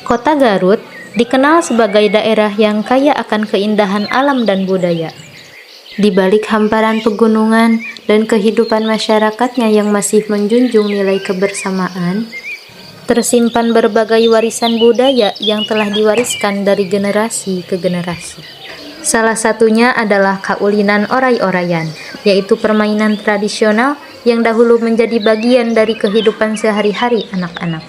Kota Garut dikenal sebagai daerah yang kaya akan keindahan alam dan budaya. Di balik hamparan pegunungan dan kehidupan masyarakatnya yang masih menjunjung nilai kebersamaan, tersimpan berbagai warisan budaya yang telah diwariskan dari generasi ke generasi. Salah satunya adalah kaulinan oray-orayan, yaitu permainan tradisional yang dahulu menjadi bagian dari kehidupan sehari-hari anak-anak.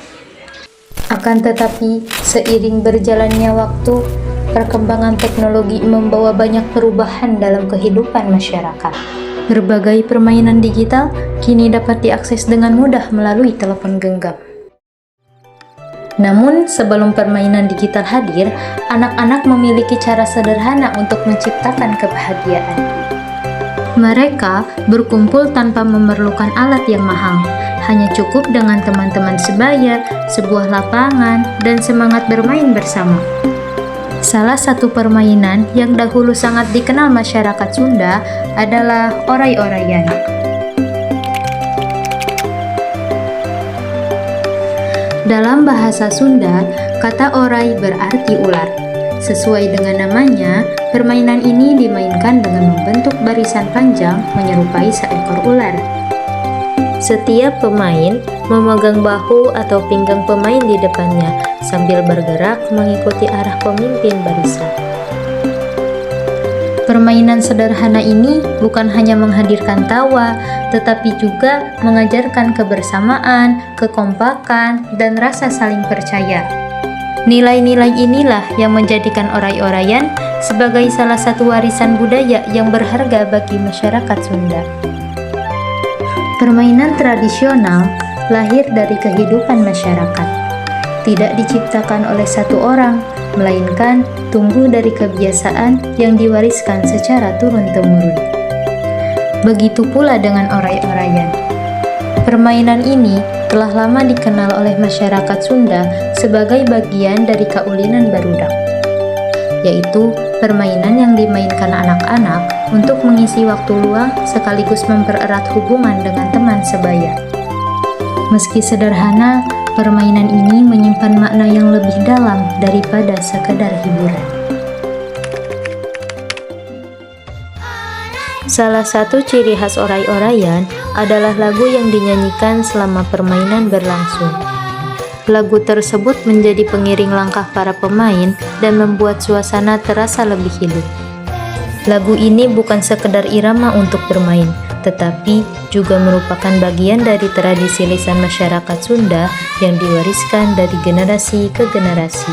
Akan tetapi, seiring berjalannya waktu, perkembangan teknologi membawa banyak perubahan dalam kehidupan masyarakat. Berbagai permainan digital kini dapat diakses dengan mudah melalui telepon genggam. Namun, sebelum permainan digital hadir, anak-anak memiliki cara sederhana untuk menciptakan kebahagiaan. Mereka berkumpul tanpa memerlukan alat yang mahal. Hanya cukup dengan teman-teman sebaya, sebuah lapangan, dan semangat bermain bersama. Salah satu permainan yang dahulu sangat dikenal masyarakat Sunda adalah oray-orayan. Dalam bahasa Sunda, kata oray berarti ular. Sesuai dengan namanya, permainan ini dimainkan dengan membentuk barisan panjang menyerupai seekor ular. Setiap pemain memegang bahu atau pinggang pemain di depannya sambil bergerak mengikuti arah pemimpin barisan. Permainan sederhana ini bukan hanya menghadirkan tawa, tetapi juga mengajarkan kebersamaan, kekompakan, dan rasa saling percaya. Nilai-nilai inilah yang menjadikan oray-orayan sebagai salah satu warisan budaya yang berharga bagi masyarakat Sunda. Permainan tradisional lahir dari kehidupan masyarakat. Tidak diciptakan oleh satu orang, melainkan tumbuh dari kebiasaan yang diwariskan secara turun-temurun. Begitu pula dengan oray-orayan. Permainan ini telah lama dikenal oleh masyarakat Sunda sebagai bagian dari kaulinan barudak, yaitu permainan yang dimainkan anak-anak untuk mengisi waktu luang sekaligus mempererat hubungan dengan teman sebaya. Meski sederhana, permainan ini menyimpan makna yang lebih dalam daripada sekadar hiburan. Salah satu ciri khas oray-orayan adalah lagu yang dinyanyikan selama permainan berlangsung. Lagu tersebut menjadi pengiring langkah para pemain dan membuat suasana terasa lebih hidup. Lagu ini bukan sekedar irama untuk bermain, tetapi juga merupakan bagian dari tradisi lisan masyarakat Sunda yang diwariskan dari generasi ke generasi.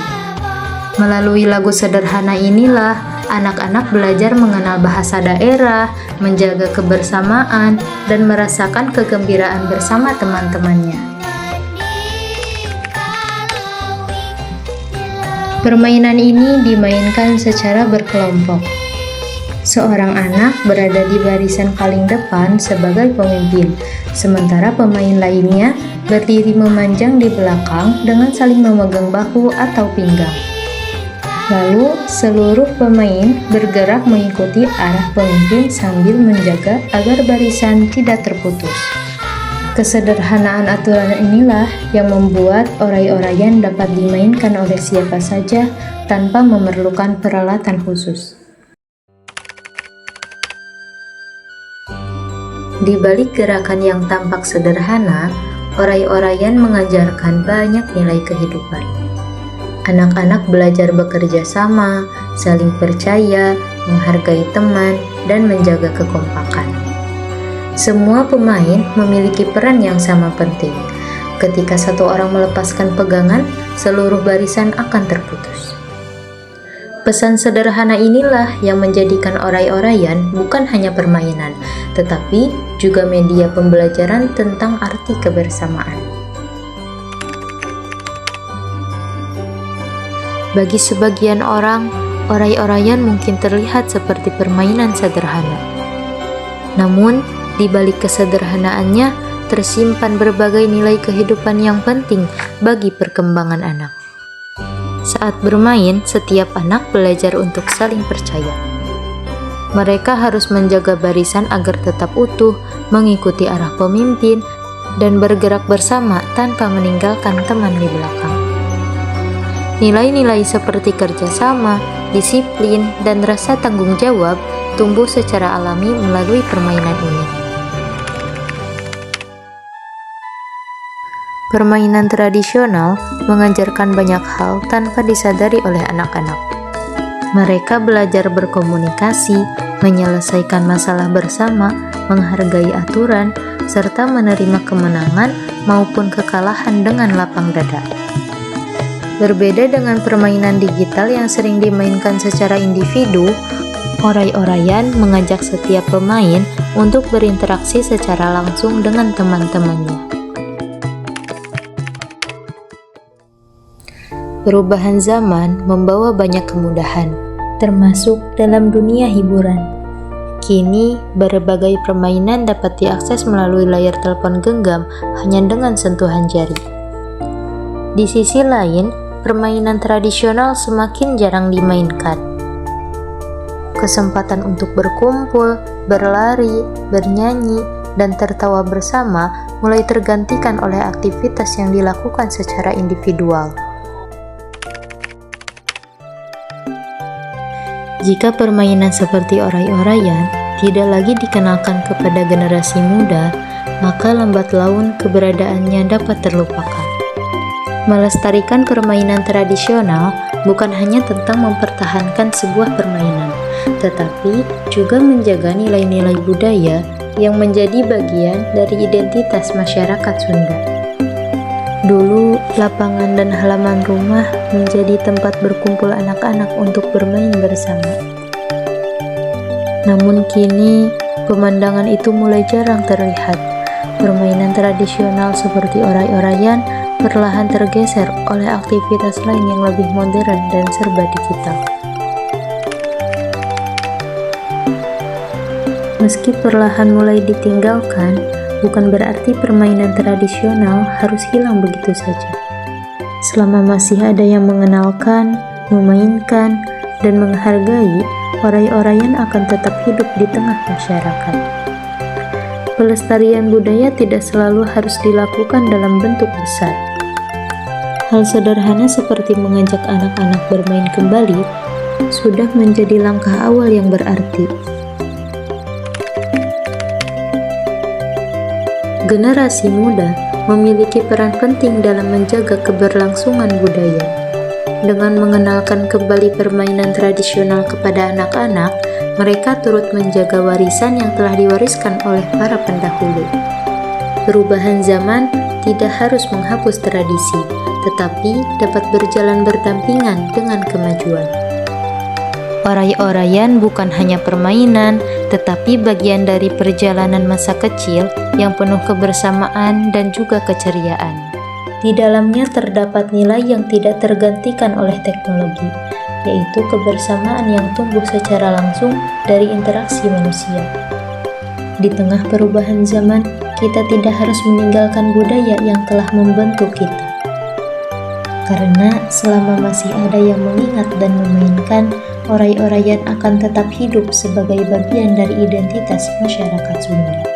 Melalui lagu sederhana inilah, anak-anak belajar mengenal bahasa daerah, menjaga kebersamaan, dan merasakan kegembiraan bersama teman-temannya. Permainan ini dimainkan secara berkelompok. Seorang anak berada di barisan paling depan sebagai pemimpin, sementara pemain lainnya berdiri memanjang di belakang dengan saling memegang bahu atau pinggang. Lalu, seluruh pemain bergerak mengikuti arah pemimpin sambil menjaga agar barisan tidak terputus. Kesederhanaan aturan inilah yang membuat oray-orayan dapat dimainkan oleh siapa saja tanpa memerlukan peralatan khusus. Di balik gerakan yang tampak sederhana, oray-orayan mengajarkan banyak nilai kehidupan. Anak-anak belajar bekerja sama, saling percaya, menghargai teman, dan menjaga kekompakan. Semua pemain memiliki peran yang sama penting. Ketika satu orang melepaskan pegangan, seluruh barisan akan terputus. Pesan sederhana inilah yang menjadikan oray-orayan bukan hanya permainan, tetapi juga media pembelajaran tentang arti kebersamaan. Bagi sebagian orang, oray-orayan mungkin terlihat seperti permainan sederhana. Namun, di balik kesederhanaannya tersimpan berbagai nilai kehidupan yang penting bagi perkembangan anak. Saat bermain, setiap anak belajar untuk saling percaya. Mereka harus menjaga barisan agar tetap utuh, mengikuti arah pemimpin, dan bergerak bersama tanpa meninggalkan teman di belakang. Nilai-nilai seperti kerjasama, disiplin, dan rasa tanggung jawab tumbuh secara alami melalui permainan ini. Permainan tradisional mengajarkan banyak hal tanpa disadari oleh anak-anak. Mereka belajar berkomunikasi, menyelesaikan masalah bersama, menghargai aturan, serta menerima kemenangan maupun kekalahan dengan lapang dada. Berbeda dengan permainan digital yang sering dimainkan secara individu, oray-orayan mengajak setiap pemain untuk berinteraksi secara langsung dengan teman-temannya. Perubahan zaman membawa banyak kemudahan, termasuk dalam dunia hiburan. Kini, berbagai permainan dapat diakses melalui layar telepon genggam hanya dengan sentuhan jari. Di sisi lain, permainan tradisional semakin jarang dimainkan. Kesempatan untuk berkumpul, berlari, bernyanyi, dan tertawa bersama mulai tergantikan oleh aktivitas yang dilakukan secara individual. Jika permainan seperti oray-orayan tidak lagi dikenalkan kepada generasi muda, maka lambat laun keberadaannya dapat terlupakan. Melestarikan permainan tradisional bukan hanya tentang mempertahankan sebuah permainan, tetapi juga menjaga nilai-nilai budaya yang menjadi bagian dari identitas masyarakat Sunda. Dulu, lapangan dan halaman rumah menjadi tempat berkumpul anak-anak untuk bermain bersama. Namun kini, pemandangan itu mulai jarang terlihat. Permainan tradisional seperti oray-orayan perlahan tergeser oleh aktivitas lain yang lebih modern dan serba digital. Meski perlahan mulai ditinggalkan, bukan berarti permainan tradisional harus hilang begitu saja. Selama masih ada yang mengenalkan, memainkan, dan menghargai, oray-orayan akan tetap hidup di tengah masyarakat. Pelestarian budaya tidak selalu harus dilakukan dalam bentuk besar. Hal sederhana seperti mengajak anak-anak bermain kembali sudah menjadi langkah awal yang berarti. Generasi muda memiliki peran penting dalam menjaga keberlangsungan budaya. Dengan mengenalkan kembali permainan tradisional kepada anak-anak, mereka turut menjaga warisan yang telah diwariskan oleh para pendahulu. Perubahan zaman tidak harus menghapus tradisi, tetapi dapat berjalan berdampingan dengan kemajuan. Oray-orayan bukan hanya permainan, tetapi bagian dari perjalanan masa kecil yang penuh kebersamaan dan juga keceriaan. Di dalamnya terdapat nilai yang tidak tergantikan oleh teknologi, yaitu kebersamaan yang tumbuh secara langsung dari interaksi manusia. Di tengah perubahan zaman, kita tidak harus meninggalkan budaya yang telah membentuk kita. Karena selama masih ada yang mengingat dan memainkan, oray-orayan akan tetap hidup sebagai bagian dari identitas masyarakat Sunda.